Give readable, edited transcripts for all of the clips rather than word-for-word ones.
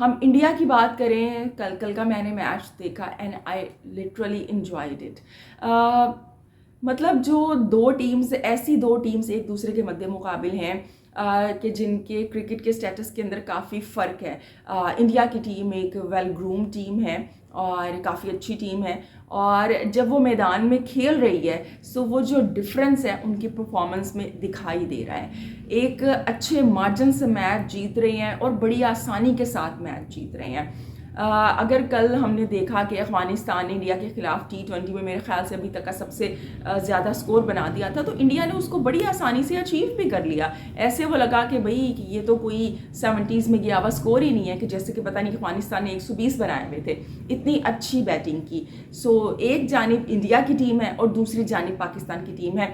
ہم انڈیا کی بات کریں، کل کا میں نے میچ دیکھا and I literally enjoyed it. مطلب جو دو ٹیمز ایک دوسرے کے مد مقابل ہیں کہ جن کے کرکٹ کے سٹیٹس کے اندر کافی فرق ہے. انڈیا کی ٹیم ایک ویل گروم ٹیم ہے اور کافی اچھی ٹیم ہے، اور جب وہ میدان میں کھیل رہی ہے سو وہ جو ڈفرینس ہے ان کی پرفارمنس میں دکھائی دے رہا ہے. ایک اچھے مارجن سے میچ جیت رہے ہیں اور بڑی آسانی کے ساتھ میچ جیت رہے ہیں. اگر کل ہم نے دیکھا کہ افغانستان نے انڈیا کے خلاف T20 میں میرے خیال سے ابھی تک کا سب سے زیادہ سکور بنا دیا تھا، تو انڈیا نے اس کو بڑی آسانی سے اچیو بھی کر لیا. ایسے وہ لگا کہ بھئی یہ تو کوئی 70s میں گیا ہوا سکور ہی نہیں ہے، کہ جیسے کہ پتہ نہیں کہ افغانستان نے 120 بنائے ہوئے تھے. اتنی اچھی بیٹنگ کی. سو ایک جانب انڈیا کی ٹیم ہے اور دوسری جانب پاکستان کی ٹیم ہے.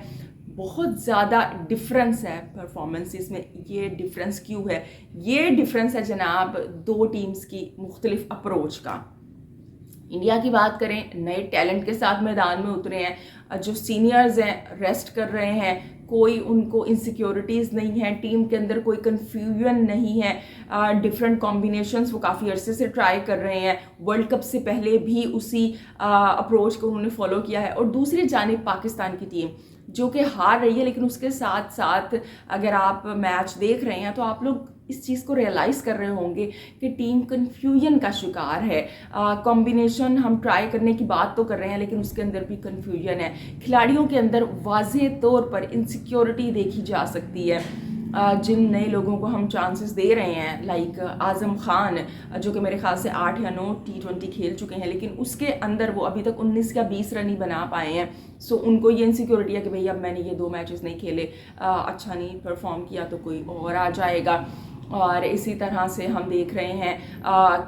بہت زیادہ ڈفرینس ہے پرفارمنسز میں. یہ ڈفرینس کیوں ہے؟ یہ ڈفرینس ہے جناب دو ٹیمز کی مختلف اپروچ کا. انڈیا کی بات کریں، نئے ٹیلنٹ کے ساتھ میدان میں اترے ہیں. جو سینئرز ہیں ریسٹ کر رہے ہیں، کوئی ان کو انسیکیورٹیز نہیں ہے، ٹیم کے اندر کوئی کنفیوژن نہیں ہے. ڈفرینٹ کمبینیشنز وہ کافی عرصے سے ٹرائی کر رہے ہیں. ورلڈ کپ سے پہلے بھی اسی اپروچ کو انہوں نے فالو کیا ہے. اور دوسری جانب پاکستان کی ٹیم جو کہ ہار رہی ہے، لیکن اس کے ساتھ ساتھ اگر آپ میچ دیکھ رہے ہیں تو آپ لوگ اس چیز کو ریئلائز کر رہے ہوں گے کہ ٹیم کنفیوژن کا شکار ہے. کمبینیشن ہم ٹرائی کرنے کی بات تو کر رہے ہیں لیکن اس کے اندر بھی کنفیوژن ہے. کھلاڑیوں کے اندر واضح طور پر انسیکیورٹی دیکھی جا سکتی ہے. جن نئے لوگوں کو ہم چانسز دے رہے ہیں، لائک اعظم خان جو کہ میرے خیال سے 8 یا 9 T20 کھیل چکے ہیں، لیکن اس کے اندر وہ ابھی تک 19 یا 20 رن ہی بنا پائے ہیں. سو ان کو یہ انسیکیورٹی ہے کہ بھئی اب میں نے یہ 2 میچز نہیں کھیلے، اچھا نہیں پرفارم کیا تو کوئی اور آ جائے گا. اور اسی طرح سے ہم دیکھ رہے ہیں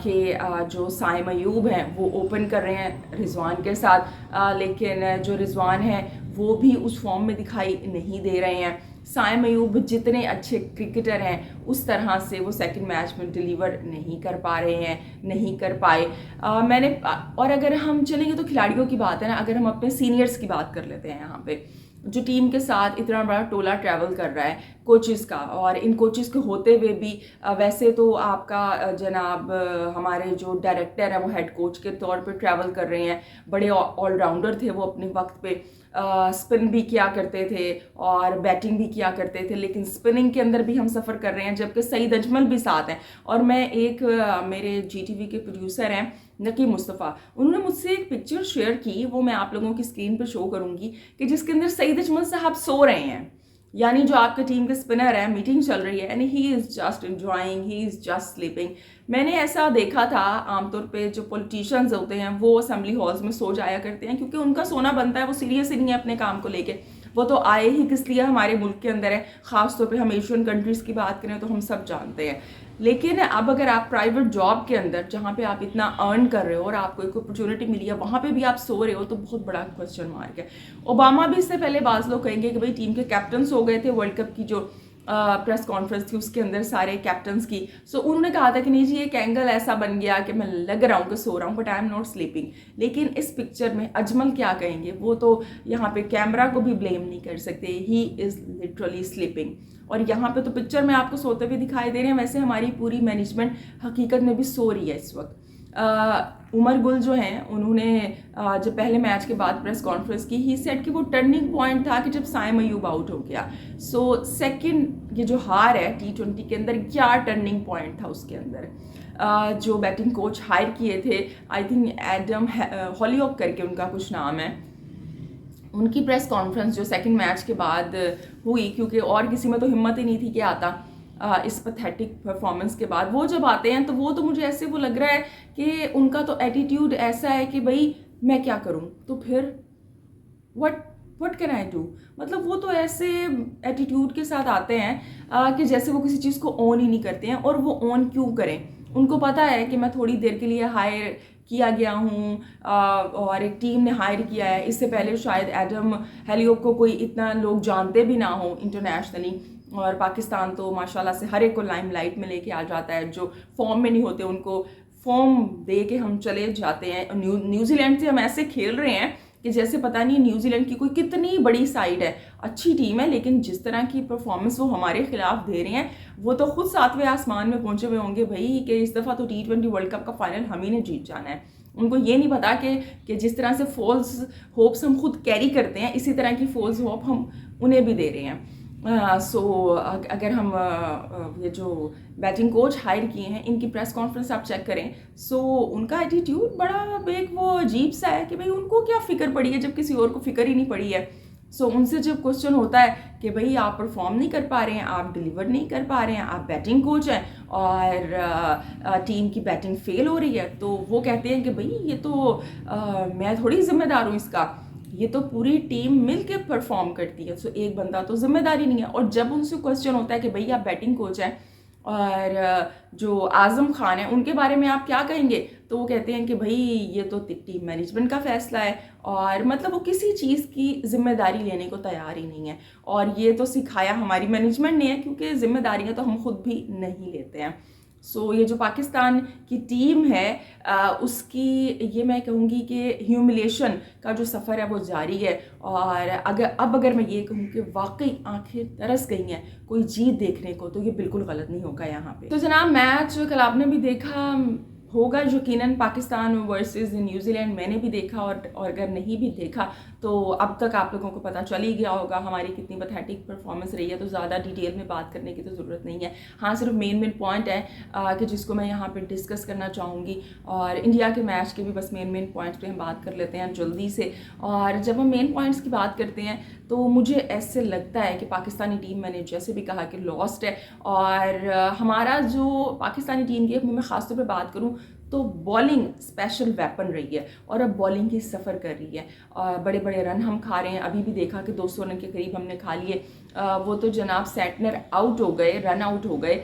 کہ جو سائم ایوب ہیں وہ اوپن کر رہے ہیں رضوان کے ساتھ، لیکن جو رضوان ہیں وہ بھی اس فارم میں دکھائی نہیں دے رہے ہیں. سائم ایوب جتنے اچھے کرکٹر ہیں اس طرح سے وہ سیکنڈ میچ میں ڈیلیور نہیں کر پا رہے ہیں، نہیں کر پائے. اور اگر ہم چلیں گے تو کھلاڑیوں کی بات ہے نا، اگر ہم اپنے سینئرز کی بات کر لیتے ہیں، یہاں پہ جو ٹیم کے ساتھ اتنا بڑا ٹولہ ٹریول کر رہا ہے کوچز کا، اور ان کوچز کے ہوتے ہوئے بھی ویسے تو آپ کا جناب ہمارے جو ڈائریکٹر ہیں وہ ہیڈ کوچ کے طور پہ ٹریول کر رہے ہیں. بڑے آل راؤنڈر تھے وہ اپنے وقت پہ، اسپن بھی کیا کرتے تھے اور بیٹنگ بھی کیا کرتے تھے، لیکن اسپننگ کے اندر بھی ہم سفر کر رہے ہیں، جبکہ سعید اجمل بھی ساتھ ہیں. اور میں ایک میرے GTV کے پروڈیوسر ہیں نقیب مصطفیٰ، انہوں نے مجھ سے ایک پکچر شیئر کی، وہ میں آپ لوگوں کی اسکرین پہ شو کروں گی، کہ جس کے اندر سعید اجمل صاحب سو رہے ہیں. یعنی جو آپ کے ٹیم کے اسپنر ہے، میٹنگ چل رہی ہے and he is just enjoying, he is just sleeping. میں نے ایسا دیکھا تھا عام طور پہ جو پولیٹیشنز ہوتے ہیں وہ اسمبلی ہالز میں سو جایا کرتے ہیں، کیونکہ ان کا سونا بنتا ہے، وہ سیریس ہی نہیں ہے اپنے کام کو لے کے. وہ تو آئے ہی کس لیے ہمارے ملک کے اندر ہے، خاص طور پہ ہم ایشین کنٹریز کی بات کریں تو ہم سب جانتے ہیں. لیکن اب اگر آپ پرائیویٹ جاب کے اندر جہاں پہ آپ اتنا ارن کر رہے ہو اور آپ کو ایک اپرچونٹی ملی ہے وہاں پہ بھی آپ سو رہے ہو تو بہت بڑا کوسچن مارک ہے. اوباما بھی اس سے پہلے بعض لوگ کہیں گے کہ بھئی ٹیم کے کیپٹنس ہو گئے تھے ورلڈ کپ کی جو پریس کانفرنس تھی اس کے اندر سارے کیپٹنس کی. سو انہوں نے کہا تھا کہ نہیں جی ایک اینگل ایسا بن گیا کہ میں لگ رہا ہوں کہ سو رہا ہوں but I am not sleeping. لیکن اس پکچر میں اجمل کیا کہیں گے، وہ تو یہاں پہ کیمرہ کو بھی بلیم نہیں کر سکتے، ہی از لٹرلی سلیپنگ. اور یہاں پہ تو پکچر میں آپ کو سوتے ہوئے دکھائی دے رہے ہیں، ویسے ہماری پوری مینجمنٹ حقیقت میں بھی سو رہی ہے اس وقت. عمر گل جو ہیں انہوں نے جب پہلے میچ کے بعد پریس کانفرنس کی، ہی سیڈ کہ وہ ٹرننگ پوائنٹ تھا کہ جب سائم ایوب آؤٹ ہو گیا. سو سیکنڈ یہ جو ہار ہے T20 کے اندر، کیا ٹرننگ پوائنٹ تھا اس کے اندر. جو بیٹنگ کوچ ہائر کیے تھے، آئی تھنک ایڈم ہالیوک کر کے ان کا کچھ نام ہے، ان کی پریس کانفرنس جو سیکنڈ میچ کے بعد ہوئی، کیونکہ اور کسی میں تو ہمت ہی نہیں تھی کہ آتا اس پیتھیٹک پرفارمنس کے بعد، وہ جب آتے ہیں تو وہ تو مجھے ایسے وہ لگ رہا ہے کہ ان کا تو ایٹیٹیوڈ ایسا ہے کہ بھئی میں کیا کروں، تو پھر وٹ کین آئی ڈو. مطلب وہ تو ایسے ایٹیٹیوڈ کے ساتھ آتے ہیں کہ جیسے وہ کسی چیز کو اون ہی نہیں کرتے ہیں. اور وہ اون کیوں کریں؟ ان کو پتہ ہے کہ میں تھوڑی دیر کے لیے ہائر کیا گیا ہوں اور ایک ٹیم نے ہائر کیا ہے. اس سے پہلے شاید ایڈم ہیلیوک کو کوئی اتنا لوگ جانتے بھی نہ ہوں انٹرنیشنلی، اور پاکستان تو ماشاءاللہ سے ہر ایک کو لائم لائٹ میں لے کے آ جاتا ہے. جو فارم میں نہیں ہوتے ان کو فارم دے کے ہم چلے جاتے ہیں. نیوزی لینڈ سے ہم ایسے کھیل رہے ہیں کہ جیسے پتہ نہیں نیوزی لینڈ کی کوئی کتنی بڑی سائڈ ہے, اچھی ٹیم ہے, لیکن جس طرح کی پرفارمنس وہ ہمارے خلاف دے رہے ہیں وہ تو خود 7ویں آسمان میں پہنچے ہوئے ہوں گے بھائی کہ اس دفعہ تو T20 ورلڈ کپ کا فائنل ہم ہی نے جیت جانا ہے. ان کو یہ نہیں پتا کہ جس طرح سے فالس ہوپس ہم خود کیری کرتے ہیں اسی طرح کی فالس ہوپ ہم انہیں بھی دے رہے ہیں. سو اگر ہم یہ جو بیٹنگ کوچ ہائر کیے ہیں ان کی پریس کانفرنس آپ چیک کریں, سو ان کا ایٹیٹیوڈ بڑا ایک وہ عجیب سا ہے کہ بھائی ان کو کیا فکر پڑی ہے جب کسی اور کو فکر ہی نہیں پڑی ہے. سو ان سے جب کوشچن ہوتا ہے کہ بھئی آپ پرفارم نہیں کر پا رہے ہیں, آپ ڈیلیور نہیں کر پا رہے ہیں, آپ بیٹنگ کوچ ہیں اور ٹیم کی بیٹنگ فیل ہو رہی ہے, تو وہ کہتے ہیں کہ بھئی یہ تو میں تھوڑی ذمہ دار ہوں اس کا, یہ تو پوری ٹیم مل کے پرفارم کرتی ہے, سو ایک بندہ تو ذمہ داری نہیں ہے. اور جب ان سے کوشچن ہوتا ہے کہ بھئی آپ بیٹنگ کوچ ہیں اور جو اعظم خان ہیں ان کے بارے میں آپ کیا کہیں گے, تو وہ کہتے ہیں کہ بھئی یہ تو ٹیم مینجمنٹ کا فیصلہ ہے, اور مطلب وہ کسی چیز کی ذمہ داری لینے کو تیار ہی نہیں ہے. اور یہ تو سکھایا ہماری مینجمنٹ نے ہے کیونکہ ذمہ داریاں تو ہم خود بھی نہیں لیتے ہیں. سو یہ جو پاکستان کی ٹیم ہے اس کی یہ میں کہوں گی کہ ہیوملیشن کا جو سفر ہے وہ جاری ہے. اور اگر میں یہ کہوں کہ واقعی آنکھیں ترس گئی ہیں کوئی جیت دیکھنے کو, تو یہ بالکل غلط نہیں ہوگا یہاں پہ. تو جناب میچ کل آپ نے بھی دیکھا ہوگا یقیناً پاکستان ورسز نیوزی لینڈ, میں نے بھی دیکھا, اور اگر نہیں بھی دیکھا تو اب تک آپ لوگوں کو پتہ چل ہی گیا ہوگا ہماری کتنی پتھیٹک پرفارمنس رہی ہے, تو زیادہ ڈیٹیل میں بات کرنے کی تو ضرورت نہیں ہے. ہاں صرف مین پوائنٹ ہے کہ جس کو میں یہاں پہ ڈسکس کرنا چاہوں گی, اور انڈیا کے میچ کے بھی بس مین پوائنٹس پہ ہم بات کر لیتے ہیں جلدی سے. اور جب ہم مین پوائنٹس کی بات کرتے ہیں تو مجھے ایسے لگتا ہے کہ پاکستانی ٹیم, میں نے جیسے بھی کہا کہ لاسٹ ہے, اور ہمارا جو پاکستانی ٹیم کی میں خاص طور پہ بات کروں تو بالنگ اسپیشل ویپن رہی ہے, اور اب بالنگ ہی سفر کر رہی ہے, اور بڑے بڑے رن ہم کھا رہے ہیں. ابھی بھی دیکھا کہ 200 رن کے قریب ہم نے کھا لیے. وہ تو جناب سینٹنر آؤٹ ہو گئے, رن آؤٹ ہو گئے,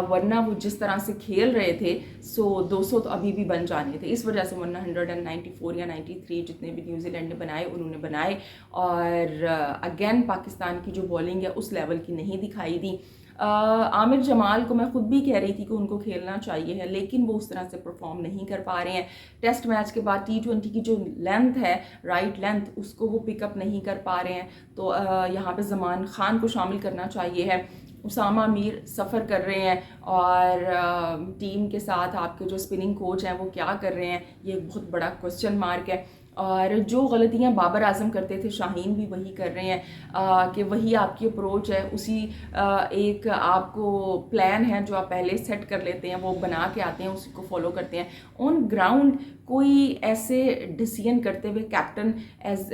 ورنہ وہ جس طرح سے کھیل رہے تھے سو 200 تو ابھی بھی بن جانے تھے. اس وجہ سے 194 یا 93 جتنے بھی نیوزی لینڈ نے بنائے انہوں نے بنائے, اور اگین پاکستان کی جو بالنگ ہے اس لیول کی نہیں دکھائی دی. عامر جمال کو میں خود بھی کہہ رہی تھی کہ ان کو کھیلنا چاہیے ہے, لیکن وہ اس طرح سے پرفارم نہیں کر پا رہے ہیں. ٹیسٹ میچ کے بعد T20 کی جو لینتھ ہے, رائٹ لینتھ, اس کو وہ پک اپ نہیں کر پا رہے ہیں. تو یہاں پہ زمان خان کو شامل کرنا چاہیے ہے. اسامہ میر سفر کر رہے ہیں, اور ٹیم کے ساتھ آپ کے جو اسپننگ کوچ ہیں وہ کیا کر رہے ہیں, یہ ایک بہت بڑا کوسچن مارک ہے. اور جو غلطیاں بابر اعظم کرتے تھے شاہین بھی وہی کر رہے ہیں, کہ وہی آپ کی اپروچ ہے, اسی ایک آپ کو پلان ہے جو آپ پہلے سیٹ کر لیتے ہیں وہ بنا کے آتے ہیں, اسی کو فالو کرتے ہیں. آن گراؤنڈ کوئی ایسے ڈیسیژن کرتے ہوئے captain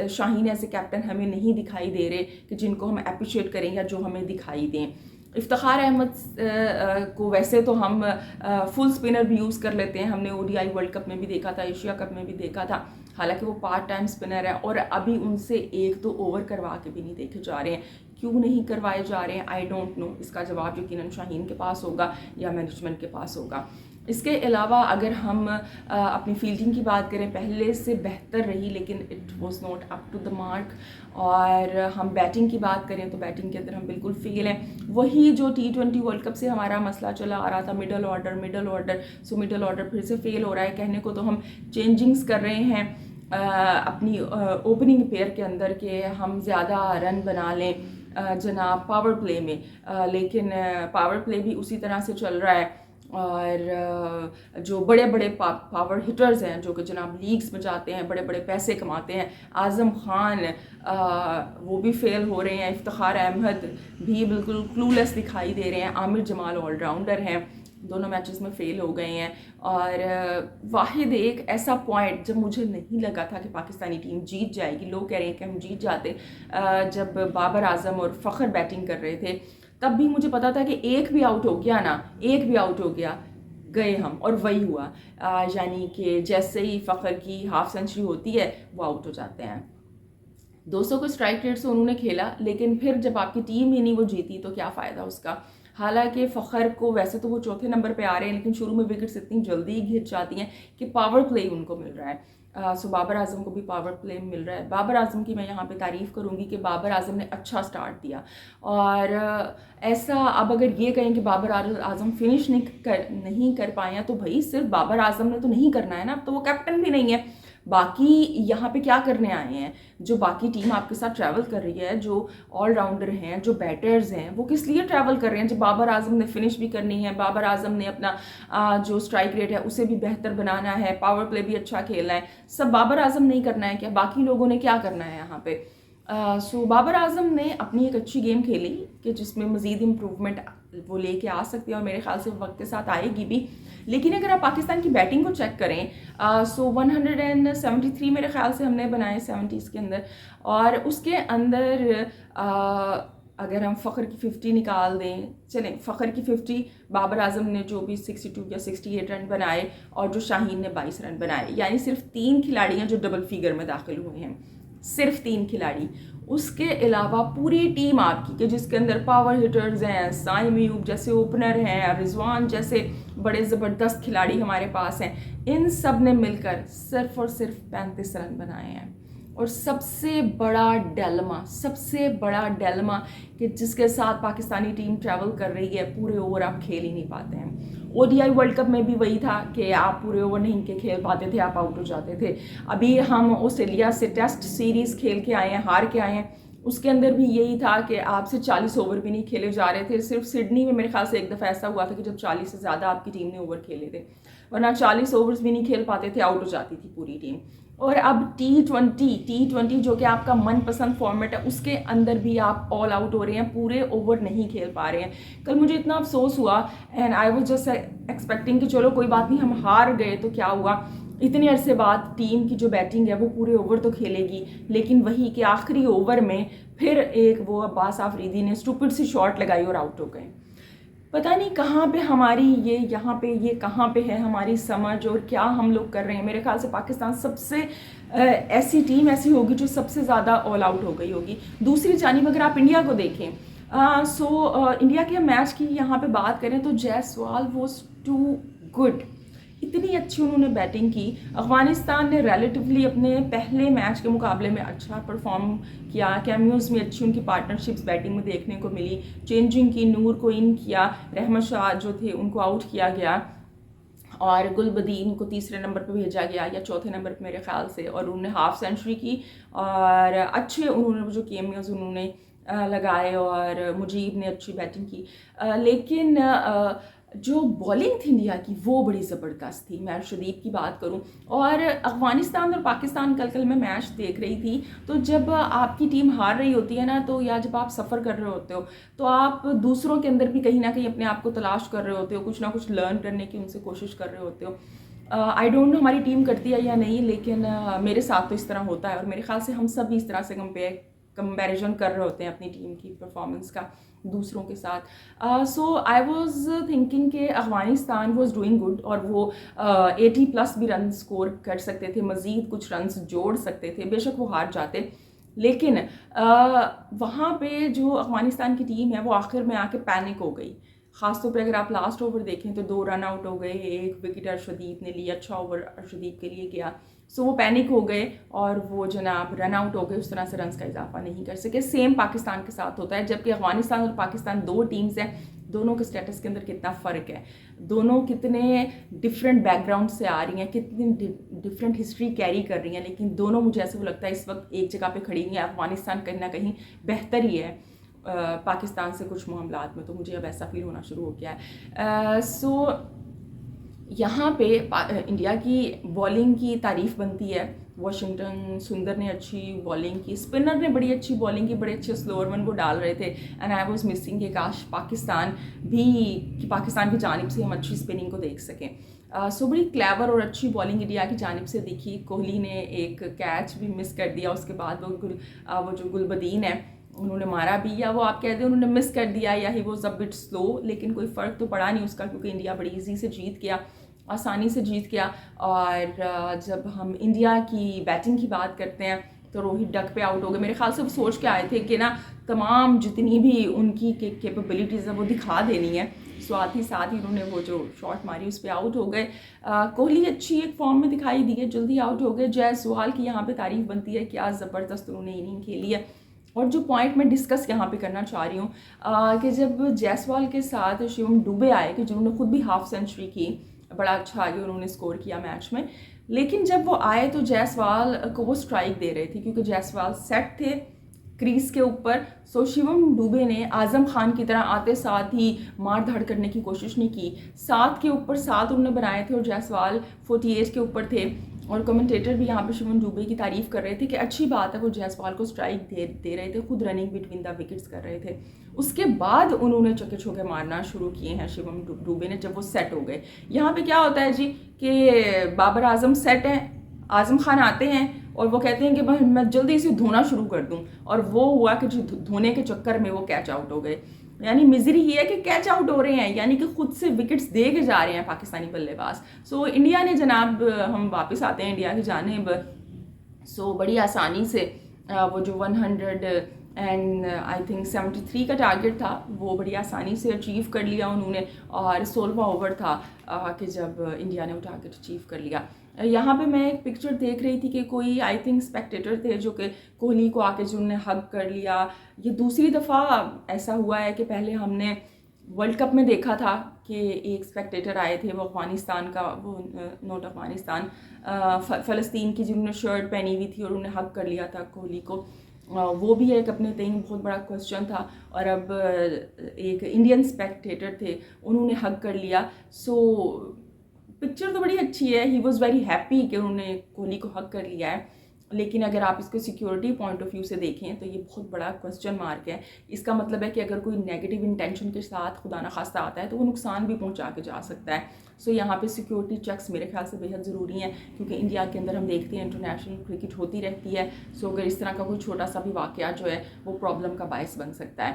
Shaheen as a captain ہمیں نہیں دکھائی دے رہے کہ جن کو ہم اپریشیٹ کریں یا جو ہمیں دکھائی دیں. افتخار احمد کو ویسے تو ہم فل اسپنر بھی یوز کر لیتے ہیں, ہم نے ODI ورلڈ کپ میں بھی دیکھا تھا, ایشیا کپ میں بھی دیکھا تھا, حالانکہ وہ پارٹ ٹائم اسپنر ہے, اور ابھی ان سے 1-2 اوور کروا کے بھی نہیں دیکھے جا رہے ہیں. کیوں نہیں کروائے جا رہے ہیں آئی ڈونٹ نو, اس کا جواب یقیناً شاہین کے پاس ہوگا یا مینجمنٹ کے پاس ہوگا. اس کے علاوہ اگر ہم اپنی فیلڈنگ کی بات کریں پہلے سے بہتر رہی, لیکن it was not up to the mark. اور ہم بیٹنگ کی بات کریں تو بیٹنگ کے اندر ہم بالکل فیل ہیں. وہی جو T20 ورلڈ کپ سے ہمارا مسئلہ چلا آ رہا تھا, مڈل آرڈر, سو مڈل آرڈر پھر سے فیل ہو رہا ہے. کہنے کو تو ہم چینجنگز کر رہے ہیں اپنی اوپننگ پیئر کے اندر کہ ہم زیادہ رن بنا لیں جناب پاور پلے میں, لیکن پاور پلے بھی اسی طرح سے چل رہا ہے. اور جو بڑے بڑے پاور ہٹرز ہیں جو کہ جناب لیگز میں جاتے ہیں, بڑے بڑے پیسے کماتے ہیں, اعظم خان وہ بھی فیل ہو رہے ہیں, افتخار احمد بھی بالکل کلولیس دکھائی دے رہے ہیں, عامر جمال آل راؤنڈر ہیں, دونوں میچز میں فیل ہو گئے ہیں. اور واحد ایک ایسا پوائنٹ جب مجھے نہیں لگا تھا کہ پاکستانی ٹیم جیت جائے گی, لوگ کہہ رہے ہیں کہ ہم جیت جاتے, جب بابر اعظم اور فخر بیٹنگ کر رہے تھے تب بھی مجھے پتا تھا کہ ایک بھی آؤٹ ہو گیا گئے ہم, اور وہی ہوا. یعنی کہ جیسے ہی فخر کی ہاف سینچری ہوتی ہے وہ آؤٹ ہو جاتے ہیں. 200 کو اسٹرائک ریٹ سے انہوں نے کھیلا, لیکن پھر جب آپ کی ٹیم ہی نہیں وہ جیتی تو کیا فائدہ اس کا. حالانکہ فخر کو ویسے تو وہ چوتھے نمبر پہ آ رہے ہیں, لیکن شروع میں وکٹس اتنی جلدی گھر جاتی ہیں کہ پاور پلے ان کو مل رہا ہے. سو بابر اعظم کو بھی پاور پلے مل رہا ہے. بابر اعظم کی میں یہاں پہ تعریف کروں گی کہ بابر اعظم نے اچھا سٹارٹ دیا, اور ایسا اب اگر یہ کہیں کہ بابر اعظم فنش نہیں کر پائے ہیں تو بھائی صرف بابر اعظم نے تو نہیں کرنا ہے نا, اب تو وہ کیپٹن بھی نہیں ہے. باقی یہاں پہ کیا کرنے آئے ہیں. جو باقی ٹیم آپ کے ساتھ ٹریول کر رہی ہے, جو آل راؤنڈر ہیں, جو بیٹرز ہیں, وہ کس لیے ٹریول کر رہے ہیں؟ جب بابر اعظم نے فنش بھی کرنی ہے, بابر اعظم نے اپنا جو اسٹرائک ریٹ ہے اسے بھی بہتر بنانا ہے, پاور پلے بھی اچھا کھیلنا ہے, سب بابر اعظم نہیں کرنا ہے کیا؟ باقی لوگوں نے کیا کرنا ہے یہاں پہ؟ سو بابر اعظم نے اپنی ایک اچھی گیم کھیلی کہ جس میں مزید امپروومنٹ وہ لے کے آ سکتے ہیں, اور میرے خیال سے وقت کے ساتھ آئے گی بھی. لیکن اگر آپ پاکستان کی بیٹنگ کو چیک کریں, سو 173 میرے خیال سے ہم نے بنائے 70s کے اندر, اور اس کے اندر اگر ہم فخر کی 50 نکال دیں, چلیں فخر کی 50, بابر اعظم نے جو بھی 62 یا 68 رن بنائے, اور جو شاہین نے 22 رن بنائے, یعنی صرف 3 کھلاڑی ہیں جو ڈبل فیگر میں داخل ہوئے ہیں, صرف 3 کھلاڑی. اس کے علاوہ پوری ٹیم آپ کی کہ جس کے اندر پاور ہٹرز ہیں, سائم ایوب جیسے اوپنر ہیں, رضوان جیسے بڑے زبردست کھلاڑی ہمارے پاس ہیں, ان سب نے مل کر صرف اور صرف 35 رن بنائے ہیں. اور سب سے بڑا ڈیلما کہ جس کے ساتھ پاکستانی ٹیم ٹریول کر رہی ہے, پورے اوور آپ کھیل ہی نہیں پاتے ہیں. O D I world cup میں بھی وہی تھا کہ آپ پورے اوور نہیں کے کھیل پاتے تھے, آپ آؤٹ ہو جاتے تھے. ابھی ہم آسٹریلیا سے ٹیسٹ سیریز کھیل کے آئے ہیں, ہار کے آئے ہیں, اس کے اندر بھی یہی تھا کہ آپ سے 40 اوور بھی نہیں کھیلے جا رہے تھے. صرف سڈنی میں میرے خیال سے ایک دفعہ ایسا ہوا تھا کہ جب 40 سے زیادہ آپ کی ٹیم نے اوور کھیلے تھے, ورنہ 40 اوورز بھی نہیں کھیل پاتے تھے, آؤٹ ہو جاتی تھی پوری ٹیم. اور اب T20 جو کہ آپ کا من پسند فارمیٹ ہے, اس کے اندر بھی آپ آل آؤٹ ہو رہے ہیں, پورے اوور نہیں کھیل پا رہے ہیں. کل مجھے اتنا افسوس ہوا, and I was just expecting کہ چلو کوئی بات نہیں, ہم ہار گئے تو کیا ہوا, اتنے عرصے بعد ٹیم کی جو بیٹنگ ہے وہ پورے اوور تو کھیلے گی, لیکن وہی کہ آخری اوور میں پھر ایک وہ عباس آفریدی نے اسٹوپڈ سی شاٹ لگائی اور آؤٹ ہو گئے. پتہ نہیں کہاں پہ ہماری یہاں پہ کہاں پہ ہے ہماری سمجھ, اور کیا ہم لوگ کر رہے ہیں. میرے خیال سے پاکستان سب سے ایسی ٹیم ایسی ہوگی جو سب سے زیادہ آل آؤٹ ہو گئی ہوگی. دوسری جانب اگر آپ انڈیا کو دیکھیں, سو انڈیا کے میچ کی یہاں پہ بات کریں تو جیسوال واز ٹو گڈ, اتنی اچھی انہوں نے بیٹنگ کی. افغانستان نے ریلیٹیولی اپنے پہلے میچ کے مقابلے میں اچھا پرفارم کیا, کیمیوز میں اچھی ان کی پارٹنرشپس بیٹنگ میں دیکھنے کو ملی, چینجنگ کی, نور کو ان کیا, رحمت شاہ جو تھے ان کو آؤٹ کیا گیا, اور گلبدین کو تیسرے نمبر پہ بھیجا گیا یا چوتھے نمبر پہ میرے خیال سے, اور انہوں نے ہاف سینچری کی, اور اچھے انہوں نے جو کیمیوز انہوں نے لگائے, اور مجیب نے اچھی بیٹنگ کی. لیکن جو بالنگ تھی انڈیا کی وہ بڑی زبردست تھی. میں ارشدیپ کی بات کروں, اور افغانستان اور پاکستان کل میں میچ دیکھ رہی تھی, تو جب آپ کی ٹیم ہار رہی ہوتی ہے نا, تو یا جب آپ سفر کر رہے ہوتے ہو تو آپ دوسروں کے اندر بھی کہیں نہ کہیں اپنے آپ کو تلاش کر رہے ہوتے ہو, کچھ نہ کچھ لرن کرنے کی ان سے کوشش کر رہے ہوتے ہو. آئی ڈونٹ نو ہماری ٹیم کرتی ہے یا نہیں, لیکن میرے ساتھ تو اس طرح ہوتا ہے, اور میرے خیال سے ہم سب بھی اس طرح سے کمپیریزن کر رہے ہوتے ہیں اپنی ٹیم کی پرفارمنس کا دوسروں کے ساتھ. سو آئی واز تھنکنگ کہ افغانستان واز ڈوئنگ گڈ, اور وہ 80+ بھی رن اسکور کر سکتے تھے, مزید کچھ رنس جوڑ سکتے تھے, بے شک وہ ہار جاتے. لیکن وہاں پہ جو افغانستان کی ٹیم ہے وہ آخر میں آ کے پینک ہو گئی. خاص طور پہ اگر آپ لاسٹ اوور دیکھیں تو 2 رن آؤٹ ہو گئے, 1 وکٹ ارشدیپ نے لیا, اچھا اوور ارشدیپ کے لیے گیا. سو وہ پینک ہو گئے اور وہ جناب رن آؤٹ ہو گئے, اس طرح سے رنس کا اضافہ نہیں کر سکے. سیم پاکستان کے ساتھ ہوتا ہے, جبکہ افغانستان اور پاکستان 2 ٹیمز ہیں, دونوں کے سٹیٹس کے اندر کتنا فرق ہے, دونوں کتنے ڈفرینٹ بیک گراؤنڈ سے آ رہی ہیں, کتنی ڈفرینٹ ہسٹری کیری کر رہی ہیں, لیکن دونوں مجھے ایسے وہ لگتا ہے اس وقت ایک جگہ پہ کھڑی ہوئی ہیں. افغانستان کہیں نہ کہیں بہتر ہی ہے پاکستان سے کچھ معاملات میں, تو مجھے اب ایسا فیل ہونا شروع ہو گیا ہے. سو یہاں پہ انڈیا کی بالنگ کی تعریف بنتی ہے. واشنگٹن سندر نے اچھی بالنگ کی, اسپنر نے بڑی اچھی بالنگ کی, بڑے اچھے سلور ون وہ ڈال رہے تھے, اینڈ آئی واز مسنگ کہ کاش پاکستان کی جانب سے ہم اچھی اسپننگ کو دیکھ سکیں. سو بڑی کلیور اور اچھی بالنگ انڈیا کی جانب سے دیکھی. کوہلی نے ایک کیچ بھی مس کر دیا, اس کے بعد وہ جو گلبدین ہے انہوں نے مارا بھی, یا وہ آپ کہہ دیں انہوں نے مس کر دیا, یا ہی واز اے بٹ سلو, لیکن کوئی فرق تو پڑا نہیں اس کا, کیونکہ انڈیا بڑی ایزی سے جیت گیا, آسانی سے جیت گیا. اور جب ہم انڈیا کی بیٹنگ کی بات کرتے ہیں تو روہت ڈک پہ آؤٹ ہو گئے. میرے خیال سے وہ سوچ کے آئے تھے کہ نا تمام جتنی بھی ان کی کیپیبلٹیز ہیں وہ دکھا دینی ہے, ساتھ ہی انہوں نے وہ جو شاٹ ماری اس پہ آؤٹ ہو گئے. کوہلی اچھی ایک فارم میں دکھائی دی ہے, جلدی آؤٹ ہو گئے. جیسوال کی یہاں پہ تعریف بنتی ہے, کیا زبردست انہوں نے اننگ کھیلی ہے. اور جو پوائنٹ میں ڈسکس یہاں پہ کرنا چاہ رہی ہوں کہ جب جیسوال کے ساتھ شیوم ڈوبے آئے کہ جنہوں نے خود بھی ہاف سینچری کی, بڑا اچھا آگے انہوں نے اسکور کیا میچ میں. لیکن جب وہ آئے تو جیسوال کو وہ اسٹرائک دے رہے تھے کیونکہ جیسوال سیٹ تھے کریز کے اوپر. سو شیوم ڈوبے نے اعظم خان کی طرح آتے ساتھ ہی مار دھاڑ کرنے کی کوشش نہیں کی. 7 کے اوپر 7 انہوں نے بنائے تھے اور جیسوال 48 کے اوپر تھے. اور کمنٹیٹر بھی یہاں پہ شیوم ڈوبے کی تعریف کر رہے تھے کہ اچھی بات ہے وہ جیسوال کو اسٹرائک دے رہے تھے, خود رننگ بٹوین دا وکٹس کر رہے تھے. اس کے بعد انہوں نے چکے چھوکے مارنا شروع کیے ہیں شیوم ڈوبے نے جب وہ سیٹ ہو گئے. یہاں پہ کیا ہوتا ہے جی کہ بابر اعظم سیٹ ہیں, اعظم خان آتے ہیں اور وہ کہتے ہیں کہ میں جلدی سے دھونا شروع کر دوں, اور وہ ہوا کہ دھونے کے چکر میں وہ کیچ آؤٹ ہو گئے. یعنی مزری یہ ہے کہ کیچ آؤٹ ہو رہے ہیں, یعنی کہ خود سے وکٹس دے کے جا رہے ہیں پاکستانی بلے باز. سو انڈیا نے جناب, ہم واپس آتے ہیں انڈیا کی جانب, سو بڑی آسانی سے وہ جو 173 کا ٹارگٹ تھا وہ بڑی آسانی سے اچیو کر لیا انہوں نے, اور 16واں اوور تھا کہ جب انڈیا نے وہ ٹارگٹ اچیو کر لیا. یہاں پہ میں ایک پکچر دیکھ رہی تھی کہ کوئی آئی تھنک اسپیکٹیٹر تھے جو کہ کوہلی کو آ کے جنہوں نے ہگ کر لیا. یہ دوسری دفعہ ایسا ہوا ہے کہ پہلے ہم نے ورلڈ کپ میں دیکھا تھا کہ ایک اسپیکٹیٹر آئے تھے, وہ افغانستان کا, وہ نوٹ افغانستان, فلسطین کی, جنہوں نے شرٹ پہنی ہوئی تھی اور انہوں نے ہگ کر لیا تھا کوہلی کو. وہ بھی ایک اپنے تئیں بہت بڑا کوسچن تھا. اور اب ایک انڈین اسپیکٹیٹر تھے, انہوں نے ہگ کر لیا. سو پکچر تو بڑی اچھی ہے, ہی واز ویری ہیپی کہ انہوں نے کوہلی کو ہگ کر لیا ہے. لیکن اگر آپ اس کو سیکیورٹی پوائنٹ آف ویو سے دیکھیں تو یہ بہت بڑا کوسچن مارک ہے. اس کا مطلب ہے کہ اگر کوئی نیگیٹو انٹینشن کے ساتھ خدا نخواستہ آتا ہے تو وہ نقصان بھی پہنچا کے جا سکتا ہے. سو یہاں پہ سیکیورٹی چیکس میرے خیال سے بہت ضروری ہیں, کیونکہ انڈیا کے اندر ہم دیکھتے ہیں انٹرنیشنل کرکٹ ہوتی رہتی ہے. سو اگر اس طرح کا کوئی چھوٹا سا بھی واقعہ جو ہے وہ پرابلم کا باعث بن سکتا ہے.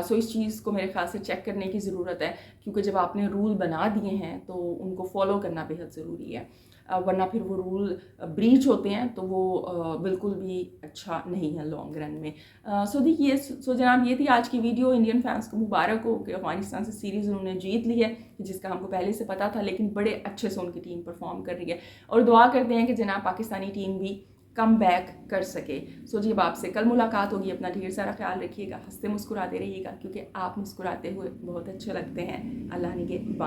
سو اس چیز کو میرے خیال سے چیک کرنے کی ضرورت ہے, کیونکہ جب آپ نے رول بنا دیے ہیں تو ان کو فالو کرنا بہت ضروری ہے, ورنہ پھر وہ رول بریچ ہوتے ہیں تو وہ بالکل بھی اچھا نہیں ہے لانگ رن میں. سو جناب یہ تھی آج کی ویڈیو. انڈین فینس کو مبارک ہو کہ افغانستان سے سیریز انہوں نے جیت لی ہے, جس کا ہم کو پہلے سے پتا تھا, لیکن بڑے اچھے سے ان کی ٹیم پرفارم کر رہی ہے, اور دعا کرتے ہیں کہ جناب پاکستانی ٹیم بھی کم بیک کر سکے. سو جی اب آپ سے کل ملاقات ہوگی, اپنا ڈھیر سارا خیال رکھیے گا, ہنستے مسکراتے رہیے گا, کیونکہ آپ مسکراتے ہوئے بہت اچھے لگتے ہیں. اللہ نگہبان.